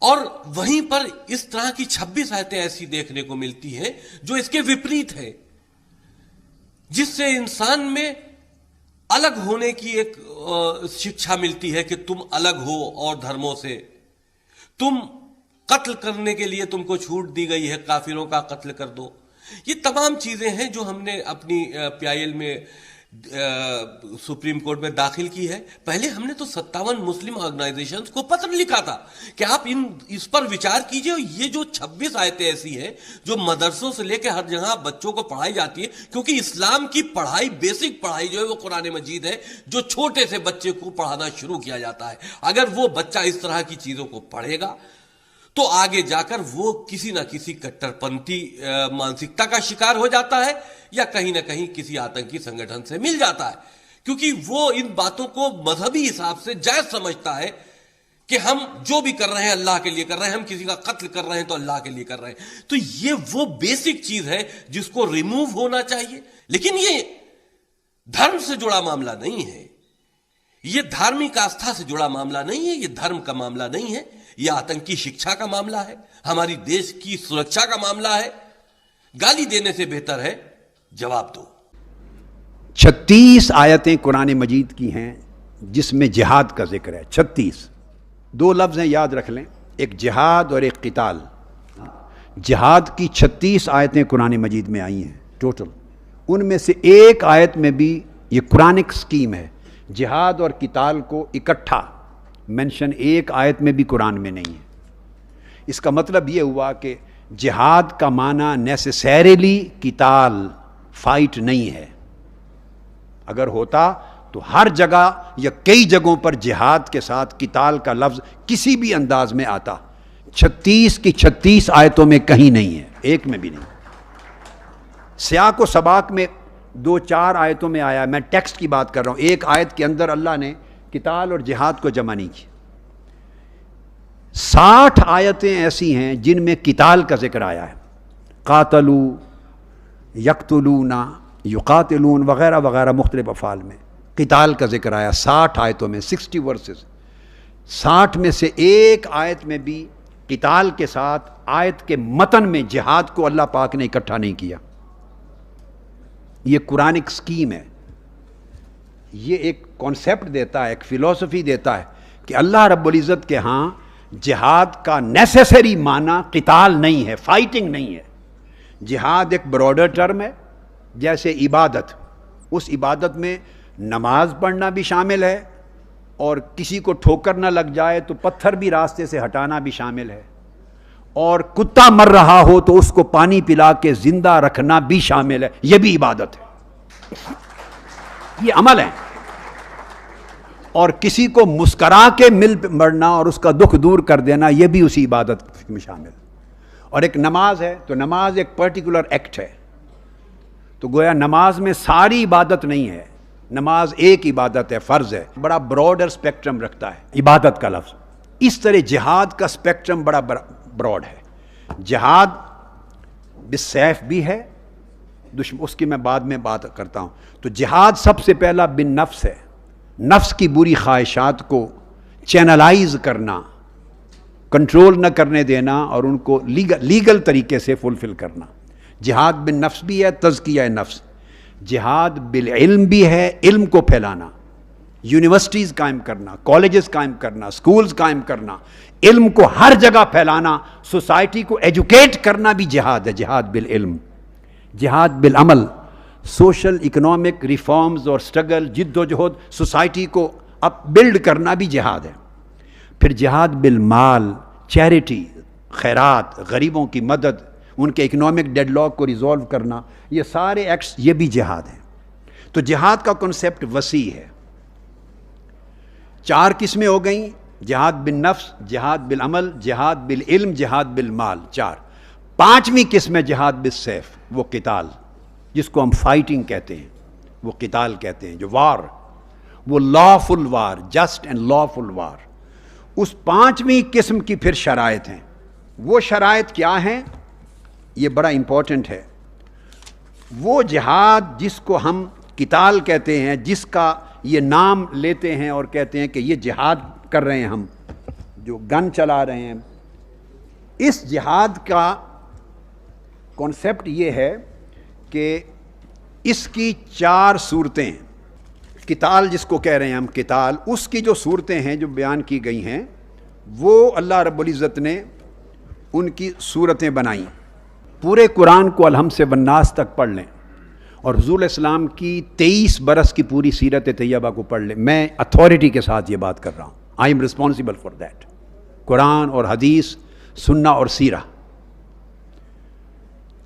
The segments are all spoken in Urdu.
اور وہیں پر اس طرح کی 26 آیتیں ایسی دیکھنے کو ملتی ہیں جو اس کے وپریت ہیں، جس سے انسان میں الگ ہونے کی ایک شکشا ملتی ہے کہ تم الگ ہو اور دھرموں سے، تم قتل کرنے کے لیے تم کو چھوٹ دی گئی ہے، کافروں کا قتل کر دو۔ یہ تمام چیزیں ہیں جو ہم نے اپنی پی آئی ایل میں سپریم کورٹ میں داخل کی ہے۔ پہلے ہم نے تو 57 مسلم آرگنائزیشنز کو پتر لکھا تھا کہ آپ اس پر وچار کیجئے، یہ جو 26 آیتیں ایسی ہیں جو مدرسوں سے لے کے ہر جگہ بچوں کو پڑھائی جاتی ہے، کیونکہ اسلام کی پڑھائی، بیسک پڑھائی جو ہے وہ قرآن مجید ہے، جو چھوٹے سے بچے کو پڑھانا شروع کیا جاتا ہے۔ اگر وہ بچہ اس طرح کی چیزوں کو پڑھے گا تو آگے جا کر وہ کسی نہ کسی کٹر پنتھی مانسکتا کا شکار ہو جاتا ہے، یا کہیں نہ کہیں کسی آتنکی سنگٹھن سے مل جاتا ہے، کیونکہ وہ ان باتوں کو مذہبی حساب سے جائز سمجھتا ہے کہ ہم جو بھی کر رہے ہیں اللہ کے لیے کر رہے ہیں، ہم کسی کا قتل کر رہے ہیں تو اللہ کے لیے کر رہے ہیں۔ تو یہ وہ بیسک چیز ہے جس کو ریموو ہونا چاہیے، لیکن یہ دھرم سے جڑا معاملہ نہیں ہے، یہ دھارمک آستھا سے جڑا معاملہ نہیں ہے، یہ دھرم کا معاملہ نہیں ہے، یہ آتنکی شکشا کا معاملہ ہے، ہماری دیش کی سرکشا کا معاملہ ہے۔ گالی دینے سے بہتر ہے جواب دو۔ 36 آیتیں قرآن مجید کی ہیں جس میں جہاد کا ذکر ہے۔ 36 دو لفظ ہیں، یاد رکھ لیں، ایک جہاد اور ایک قتال۔ جہاد کی 36 آیتیں قرآن مجید میں آئی ہیں ٹوٹل، ان میں سے ایک آیت میں بھی یہ قرآنک سکیم ہے، جہاد اور قتال کو اکٹھا مینشن ایک آیت میں بھی قرآن میں نہیں ہے۔ اس کا مطلب یہ ہوا کہ جہاد کا معنی نیسیسریلی قتال، فائٹ نہیں ہے۔ اگر ہوتا تو ہر جگہ یا کئی جگہوں پر جہاد کے ساتھ قتال کا لفظ کسی بھی انداز میں آتا۔ 36 کی 36 آیتوں میں کہیں نہیں ہے، ایک میں بھی نہیں۔ سیاق و سباق میں 2-4 آیتوں میں آیا، میں ٹیکسٹ کی بات کر رہا ہوں۔ ایک آیت کے اندر اللہ نے قتال اور جہاد کو جمع نہیں کی۔ 60 آیتیں ایسی ہیں جن میں قتال کا ذکر آیا ہے، قاتلوا، یقتلون، یقاتلون وغیرہ وغیرہ مختلف افعال میں قتال کا ذکر آیا 60 آیتوں میں، 60 ورسز۔ 60 میں سے ایک آیت میں بھی قتال کے ساتھ آیت کے متن میں جہاد کو اللہ پاک نے اکٹھا نہیں کیا۔ یہ قرآنک سکیم ہے، یہ ایک کانسیپٹ دیتا ہے، ایک فلسفی دیتا ہے کہ اللہ رب العزت کے ہاں جہاد کا نیسیسری معنی قتال نہیں ہے، فائٹنگ نہیں ہے۔ جہاد ایک براڈر ٹرم ہے، جیسے عبادت، اس عبادت میں نماز پڑھنا بھی شامل ہے، اور کسی کو ٹھوکر نہ لگ جائے تو پتھر بھی راستے سے ہٹانا بھی شامل ہے، اور کتا مر رہا ہو تو اس کو پانی پلا کے زندہ رکھنا بھی شامل ہے، یہ بھی عبادت ہے، یہ عمل ہے۔ اور کسی کو مسکرا کے مل مرنا اور اس کا دکھ دور کر دینا، یہ بھی اسی عبادت میں شامل۔ اور ایک نماز ہے تو نماز ایک پرٹیکولر ایکٹ ہے، تو گویا نماز میں ساری عبادت نہیں ہے، نماز ایک عبادت ہے، فرض ہے، بڑا براڈر اسپیکٹرم رکھتا ہے عبادت کا لفظ۔ اس طرح جہاد کا اسپیکٹرم بڑا براڈ ہے۔ جہاد بالسیف بھی ہے، اس کی میں بعد میں بات کرتا ہوں۔ تو جہاد سب سے پہلا بن نفس ہے، نفس کی بری خواہشات کو چینلائز کرنا، کنٹرول نہ کرنے دینا اور ان کو لیگل طریقے سے فلفل کرنا۔ جہاد بن نفس بھی ہے، تزکیہ نفس۔ جہاد بالعلم بھی ہے، علم کو پھیلانا، یونیورسٹیز قائم کرنا، کالجز قائم کرنا، سکولز قائم کرنا، علم کو ہر جگہ پھیلانا، سوسائٹی کو ایجوکیٹ کرنا بھی جہاد ہے۔ جہاد بالعلم، جہاد بالعمل، سوشل اکنامک ریفارمز اور سٹرگل، جد و جہد، سوسائٹی کو اپ بلڈ کرنا بھی جہاد ہے۔ پھر جہاد بالمال، چیریٹی، خیرات، غریبوں کی مدد، ان کے اکنامک ڈیڈ لاک کو ریزولو کرنا، یہ سارے ایکٹس یہ بھی جہاد ہیں۔ تو جہاد کا کنسیپٹ وسیع ہے۔ 4 قسمیں ہو گئیں، جہاد بالنفس، جہاد بالعمل، جہاد بالعلم، جہاد بالمال، 4۔ 5ویں قسم ہے جہاد بالسیف، وہ قتال، جس کو ہم فائٹنگ کہتے ہیں، وہ قتال کہتے ہیں، جو وار، وہ lawful war, just and lawful war. اس 5ویں قسم کی پھر شرائط ہیں۔ وہ شرائط کیا ہیں؟ یہ بڑا امپورٹنٹ ہے۔ وہ جہاد جس کو ہم قتال کہتے ہیں، جس کا یہ نام لیتے ہیں اور کہتے ہیں کہ یہ جہاد کر رہے ہیں، ہم جو گن چلا رہے ہیں، اس جہاد کا کانسیپٹ یہ ہے کہ اس کی 4 صورتیں، قتال جس کو کہہ رہے ہیں ہم قتال، اس کی جو صورتیں ہیں جو بیان کی گئی ہیں وہ اللہ رب العزت نے ان کی صورتیں بنائیں. پورے قرآن کو الحمد سے والناس تک پڑھ لیں اور حضور علیہ السلام کی 23 برس کی پوری سیرت طیبہ کو پڑھ لیں. میں اتھارٹی کے ساتھ یہ بات کر رہا ہوں. I am responsible for that. قرآن اور حدیث، سنہ اور سیرہ،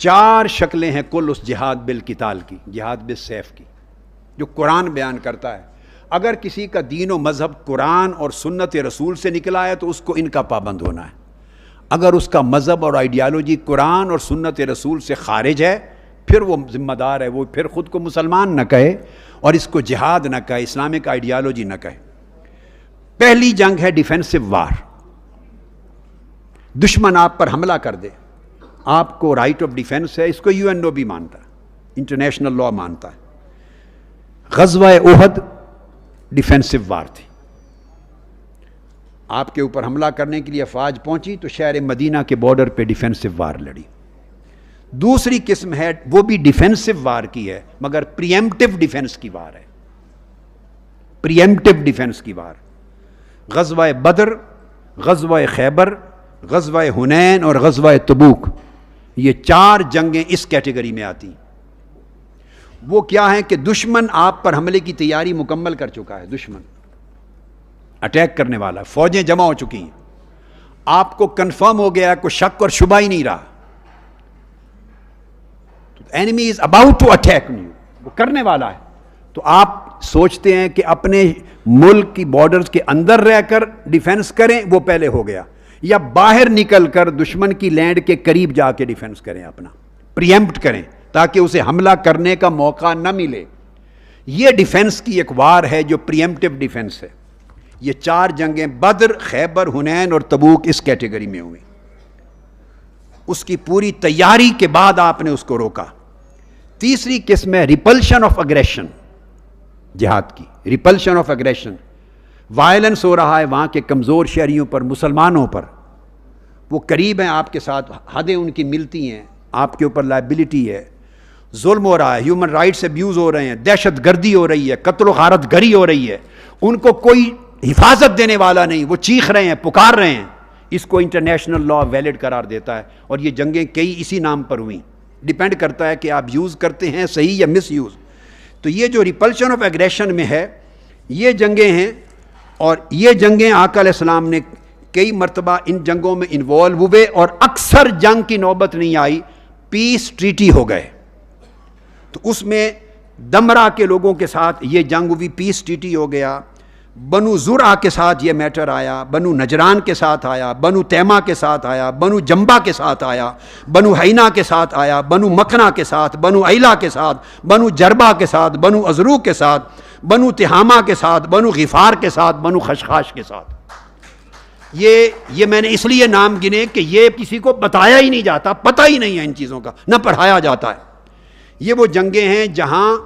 4 شکلیں ہیں کل اس جہاد بالقتال کی، جہاد بالسیف کی، جو قرآن بیان کرتا ہے. اگر کسی کا دین و مذہب قرآن اور سنت رسول سے نکلا ہے تو اس کو ان کا پابند ہونا ہے. اگر اس کا مذہب اور آئیڈیالوجی قرآن اور سنت رسول سے خارج ہے پھر وہ ذمہ دار ہے، وہ پھر خود کو مسلمان نہ کہے اور اس کو جہاد نہ کہے، اسلامک آئیڈیالوجی نہ کہے. پہلی جنگ ہے ڈیفینسو وار. دشمن آپ پر حملہ کر دے، آپ کو رائٹ آف ڈیفینس ہے. اس کو UN بھی مانتا ہے، انٹرنیشنل لا مانتا ہے. غزوہ احد ڈیفینسو وار تھی. آپ کے اوپر حملہ کرنے کے لیے افواج پہنچی تو شہر مدینہ کے بارڈر پہ ڈیفینسو وار لڑی. دوسری قسم ہے وہ بھی ڈیفینسو وار کی ہے مگر پریمپٹیو ڈیفینس کی وار ہے. پریمپٹیو ڈیفینس کی وار. غزوہ بدر، غزوہ خیبر، غزوہ حنین اور غزوہ تبوک، یہ 4 جنگیں اس کیٹیگری میں آتی ہیں. وہ کیا ہیں کہ دشمن آپ پر حملے کی تیاری مکمل کر چکا ہے، دشمن اٹیک کرنے والا، فوجیں جمع ہو چکی ہیں، آپ کو کنفرم ہو گیا، کوئی شک اور شبہ ہی نہیں رہا. enemy is about to attack you، وہ کرنے والا ہے. تو آپ سوچتے ہیں کہ اپنے ملک کی بارڈرز کے اندر رہ کر ڈیفینس کریں، وہ پہلے ہو گیا، یا باہر نکل کر دشمن کی لینڈ کے قریب جا کے ڈیفینس کریں، اپنا پریمپٹ کریں تاکہ اسے حملہ کرنے کا موقع نہ ملے. یہ ڈیفینس کی ایک وار ہے جو پریمپٹیو ڈیفینس ہے. یہ 4 جنگیں بدر، خیبر، حنین اور تبوک اس کیٹیگری میں ہوئی. اس کی پوری تیاری کے بعد آپ نے اس کو روکا. تیسری قسم ہے ریپلشن آف اگریشن، جہاد کی ریپلشن آف اگریشن. وائلنس ہو رہا ہے وہاں کے کمزور شہریوں پر، مسلمانوں پر، وہ قریب ہیں آپ کے ساتھ، حدیں ان کی ملتی ہیں، آپ کے اوپر لائبلٹی ہے، ظلم ہو رہا ہے، ہیومن رائٹس ابیوز ہو رہے ہیں، دہشت گردی ہو رہی ہے، قتل و غارت گری ہو رہی ہے، ان کو کوئی حفاظت دینے والا نہیں، وہ چیخ رہے ہیں، پکار رہے ہیں. اس کو انٹرنیشنل لا ویلڈ قرار دیتا ہے. اور یہ جنگیں کئی اسی نام پر ہوئیں. ڈیپینڈ کرتا ہے کہ آپ یوز کرتے ہیں صحیح یا مس یوز. تو یہ جو ریپلشن آف ایگریشن میں ہے یہ جنگیں ہیں. اور یہ جنگیں آقا علیہ السلام نے کئی مرتبہ ان جنگوں میں انوالو ہوئے اور اکثر جنگ کی نوبت نہیں آئی، پیس ٹریٹی ہو گئے. تو اس میں دمرا کے لوگوں کے ساتھ یہ جنگ ہوئی، پیس ٹریٹی ہو گیا. بنو زرع کے ساتھ یہ میٹر آیا، بنو نجران کے ساتھ آیا، بنو تیمہ کے ساتھ آیا، بنو جنبا کے ساتھ آیا، بنو حینا کے ساتھ آیا، بنو مکنا کے ساتھ، بنو ایلا کے ساتھ، بنو جربا کے ساتھ، بنو ازرو کے ساتھ، بنو تہامہ کے ساتھ، بنو غفار کے ساتھ، بنو خشخاش کے ساتھ. یہ میں نے اس لیے نام گنے کہ یہ کسی کو بتایا ہی نہیں جاتا، پتہ ہی نہیں ہے ان چیزوں کا، نہ پڑھایا جاتا ہے. یہ وہ جنگیں ہیں جہاں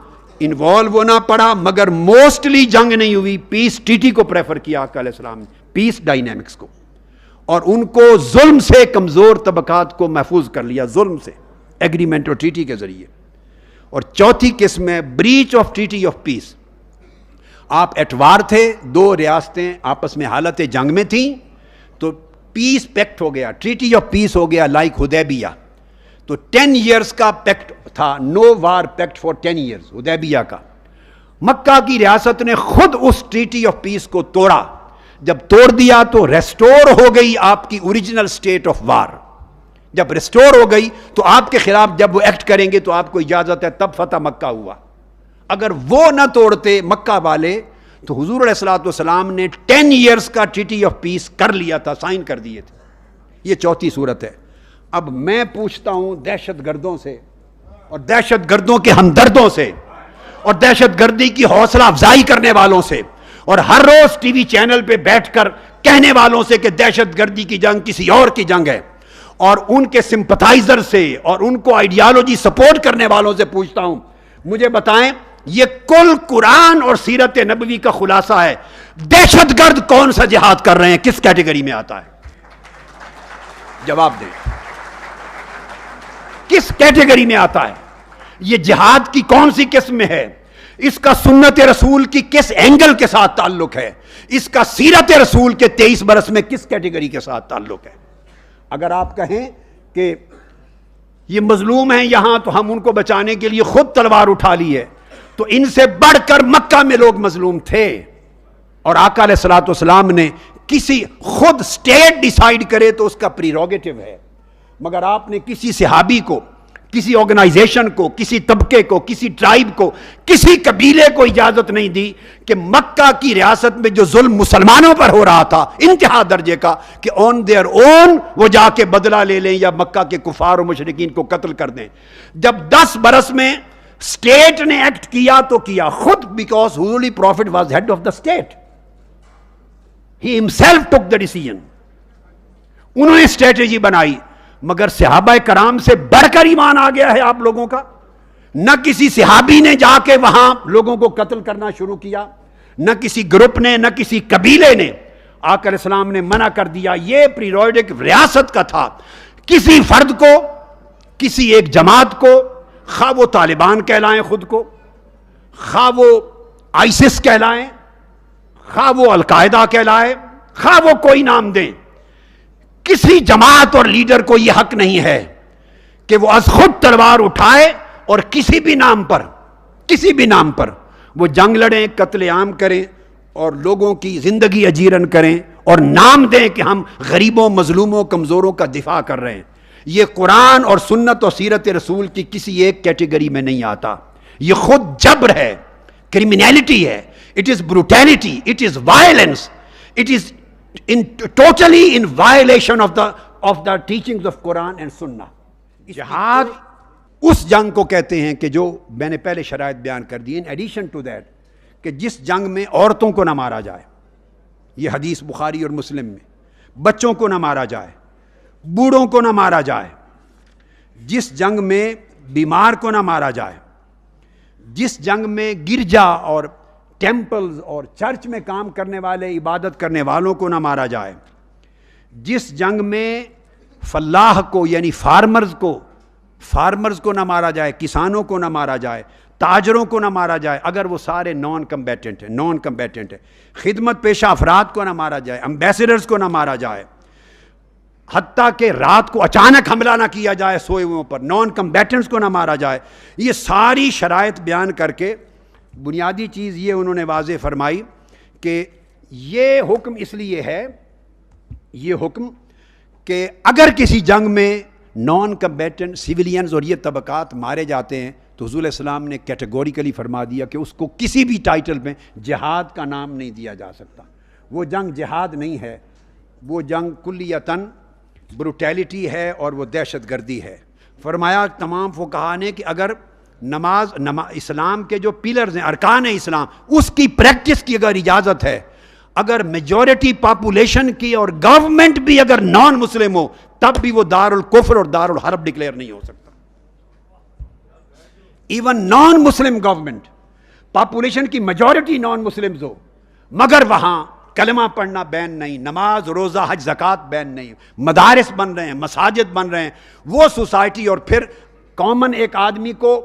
انوالو ہونا پڑا مگر موسٹلی جنگ نہیں ہوئی. پیس ٹریٹی کو پریفر کیا آقا علیہ السلام نے، پیس ڈائنامکس کو، اور ان کو ظلم سے کمزور طبقات کو محفوظ کر لیا، ظلم سے ایگریمنٹ اور ٹریٹی کے ذریعے. اور چوتھی قسم ہے breach of treaty of peace. آپ ایٹوار تھے، 2 ریاستیں آپس میں حالت جنگ میں تھیں، تو پیس پیکٹ ہو گیا، ٹریٹی آف پیس ہو گیا، لائک حدیبیہ. تو 10 ایئرز کا پیکٹ تھا، نو وار پیکٹ فار 10 ایئرز حدیبیہ کا. مکہ کی ریاست نے خود اس ٹریٹی آف پیس کو توڑا. جب توڑ دیا تو ریسٹور ہو گئی آپ کی اوریجنل سٹیٹ آف وار. جب ریسٹور ہو گئی تو آپ کے خلاف جب وہ ایکٹ کریں گے تو آپ کو اجازت ہے، تب فتح مکہ ہوا. اگر وہ نہ توڑتے مکہ والے تو حضور علیہ الصلوۃ والسلام نے 10 ایئرز کا ٹریٹی آف پیس کر لیا تھا، سائن کر دیے تھے. یہ چوتھی صورت ہے. اب میں پوچھتا ہوں دہشت گردوں سے اور دہشت گردوں کے ہمدردوں سے اور دہشت گردی کی حوصلہ افزائی کرنے والوں سے اور ہر روز ٹی وی چینل پہ بیٹھ کر کہنے والوں سے کہ دہشت گردی کی جنگ کسی اور کی جنگ ہے، اور ان کے سمپتھائزر سے اور ان کو آئیڈیالوجی سپورٹ کرنے والوں سے پوچھتا ہوں، مجھے بتائیں یہ کل قرآن اور سیرت نبوی کا خلاصہ ہے. دہشت گرد کون سا جہاد کر رہے ہیں، کس کیٹیگری میں آتا ہے؟ جواب دیں، کس کیٹیگری میں آتا ہے؟ یہ جہاد کی کون سی قسم میں ہے؟ اس کا سنت رسول کی کس اینگل کے ساتھ تعلق ہے؟ اس کا سیرت رسول کے 23 برس میں کس کیٹیگری کے ساتھ تعلق ہے؟ اگر آپ کہیں کہ یہ مظلوم ہیں یہاں تو ہم ان کو بچانے کے لیے خود تلوار اٹھا لی ہے، تو ان سے بڑھ کر مکہ میں لوگ مظلوم تھے، اور آقا علیہ الصلوۃ والسلام نے کسی خود سٹیٹ ڈیسائیڈ کرے تو اس کا پریروگیٹو ہے، مگر آپ نے کسی صحابی کو، کسی آرگنائزیشن کو، کسی طبقے کو، کسی ٹرائب کو، کسی قبیلے کو اجازت نہیں دی کہ مکہ کی ریاست میں جو ظلم مسلمانوں پر ہو رہا تھا انتہا درجے کا، کہ آن دیئر اون وہ جا کے بدلہ لے لیں یا مکہ کے کفار و مشرکین کو قتل کر دیں۔ جب 10 برس میں اسٹیٹ نے ایکٹ کیا تو کیا خود، because holy prophet was head of the state, he himself took the decision، انہوں نے اسٹریٹجی بنائی۔ مگر صحابہ کرام سے بڑھ کر ایمان آ گیا ہے آپ لوگوں کا؟ نہ کسی صحابی نے جا کے وہاں لوگوں کو قتل کرنا شروع کیا، نہ کسی گروپ نے، نہ کسی قبیلے نے۔ آقا علیہ السلام نے منع کر دیا، یہ پریروگیٹو ریاست کا تھا۔ کسی فرد کو، کسی ایک جماعت کو، خواہ وہ طالبان کہلائیں خود کو، خواہ وہ آئسس کہلائیں، خواہ وہ القاعدہ کہلائے، خواہ وہ کوئی نام دیں، کسی جماعت اور لیڈر کو یہ حق نہیں ہے کہ وہ از خود تلوار اٹھائے اور کسی بھی نام پر وہ جنگ لڑیں، قتل عام کریں اور لوگوں کی زندگی اجیرن کریں اور نام دیں کہ ہم غریبوں، مظلوموں، کمزوروں کا دفاع کر رہے ہیں۔ یہ قرآن اور سنت اور سیرت رسول کی کسی ایک کیٹیگری میں نہیں آتا۔ یہ خود جبر ہے، کرمینالٹی ہے، it is brutality, it is violence, it is totally in violation of the teachings of Quran and Sunnah۔ جہاد اس جنگ کو کہتے ہیں کہ جو میں نے پہلے شرائط بیان کر دی، in addition to that، کہ جس جنگ میں عورتوں کو نہ مارا جائے، یہ حدیث بخاری اور مسلم میں، بچوں کو نہ مارا جائے، بوڑھوں کو نہ مارا جائے، جس جنگ میں بیمار کو نہ مارا جائے، جس جنگ میں گرجا اور ٹیمپلز اور چرچ میں کام کرنے والے، عبادت کرنے والوں کو نہ مارا جائے، جس جنگ میں فلاح کو یعنی فارمرز کو نہ مارا جائے، کسانوں کو نہ مارا جائے، تاجروں کو نہ مارا جائے اگر وہ سارے نان کمبیٹنٹ ہیں، خدمت پیشہ افراد کو نہ مارا جائے، امبیسڈرز کو نہ مارا جائے، حتیٰ کہ رات کو اچانک حملہ نہ کیا جائے سوئے ہوئے پر، نان کمبیٹنٹس کو نہ مارا جائے۔ یہ ساری شرائط بیان کر کے بنیادی چیز یہ انہوں نے واضح فرمائی کہ یہ حکم اس لیے ہے، یہ حکم کہ اگر کسی جنگ میں نان کمبیٹنٹ سیولینز اور یہ طبقات مارے جاتے ہیں تو حضور علیہ السلام نے کیٹیگوریکلی فرما دیا کہ اس کو کسی بھی ٹائٹل میں جہاد کا نام نہیں دیا جا سکتا۔ وہ جنگ جہاد نہیں ہے، وہ جنگ کلیتاً بروٹیلٹی ہے اور وہ دہشت گردی ہے۔ فرمایا تمام فقہاء نے کہ اگر نماز اسلام کے جو پیلرز ہیں، ارکان اسلام، اس کی پریکٹس کی اگر اجازت ہے، اگر میجورٹی پاپولیشن کی اور گورنمنٹ بھی اگر نان مسلم ہو تب بھی وہ دار الکفر اور دار الحرب ڈکلیئر نہیں ہو سکتا۔ Even non Muslim government, population کی میجورٹی نان مسلمز ہو مگر وہاں کلمہ پڑھنا بین نہیں، نماز، روزہ، حج، زکوٰۃ بین نہیں، مدارس بن رہے ہیں، مساجد بن رہے ہیں، وہ سوسائٹی اور پھر کامن ایک آدمی کو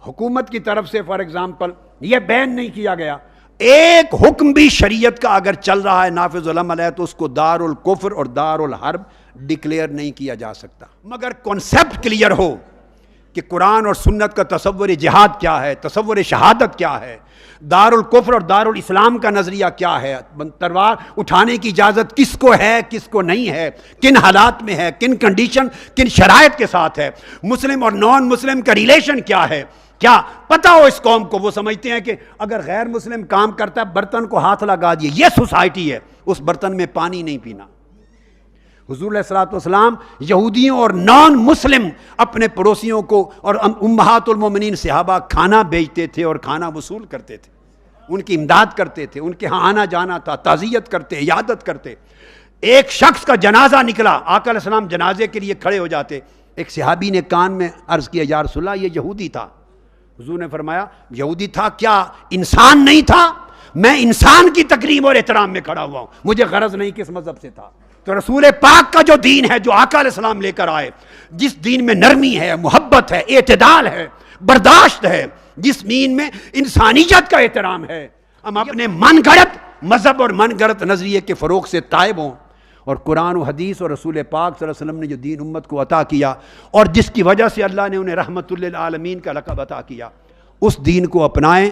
حکومت کی طرف سے فار ایگزامپل یہ بین نہیں کیا گیا، ایک حکم بھی شریعت کا اگر چل رہا ہے نافذ العمل ہے تو اس کو دار الکفر اور دار الحرب ڈکلیئر نہیں کیا جا سکتا۔ مگر کانسیپٹ کلیئر ہو کہ قرآن اور سنت کا تصور جہاد کیا ہے، تصور شہادت کیا ہے، دار الکفر اور دار الاسلام کا نظریہ کیا ہے، تلوار اٹھانے کی اجازت کس کو ہے کس کو نہیں ہے، کن حالات میں ہے، کن کنڈیشن، کن شرائط کے ساتھ ہے، مسلم اور نان مسلم کا ریلیشن کیا ہے، کیا پتہ ہو اس قوم کو۔ وہ سمجھتے ہیں کہ اگر غیر مسلم کام کرتا ہے برتن کو ہاتھ لگا دیے، یہ سوسائٹی ہے، اس برتن میں پانی نہیں پینا۔ حضور علیہ الصلوۃ والسلام یہودیوں اور نان مسلم اپنے پڑوسیوں کو اور امہات المومنین صحابہ کھانا بیچتے تھے اور کھانا وصول کرتے تھے، ان کی امداد کرتے تھے، ان کے ہاں آنا جانا تھا، تعزیت کرتے، عیادت کرتے۔ ایک شخص کا جنازہ نکلا، آقا علیہ السلام جنازے کے لیے کھڑے ہو جاتے، ایک صحابی نے کان میں عرض کیا یا رسول اللہ یہ یہودی تھا۔ حضور نے فرمایا یہودی تھا کیا انسان نہیں تھا؟ میں انسان کی تکریم اور احترام میں کھڑا ہوا ہوں، مجھے غرض نہیں کس مذہب سے تھا۔ تو رسول پاک کا جو دین ہے جو آقا علیہ السلام لے کر آئے، جس دین میں نرمی ہے، محبت ہے، اعتدال ہے، برداشت ہے، جس دین میں انسانیت کا احترام ہے، ہم اپنے من گھڑت مذہب اور من گھڑت نظریے کے فروغ سے تائب ہوں، اور قرآن و حدیث اور رسول پاک صلی اللہ علیہ وسلم نے جو دین امت کو عطا کیا اور جس کی وجہ سے اللہ نے انہیں رحمت للعالمین کا لقب عطا کیا، اس دین کو اپنائیں،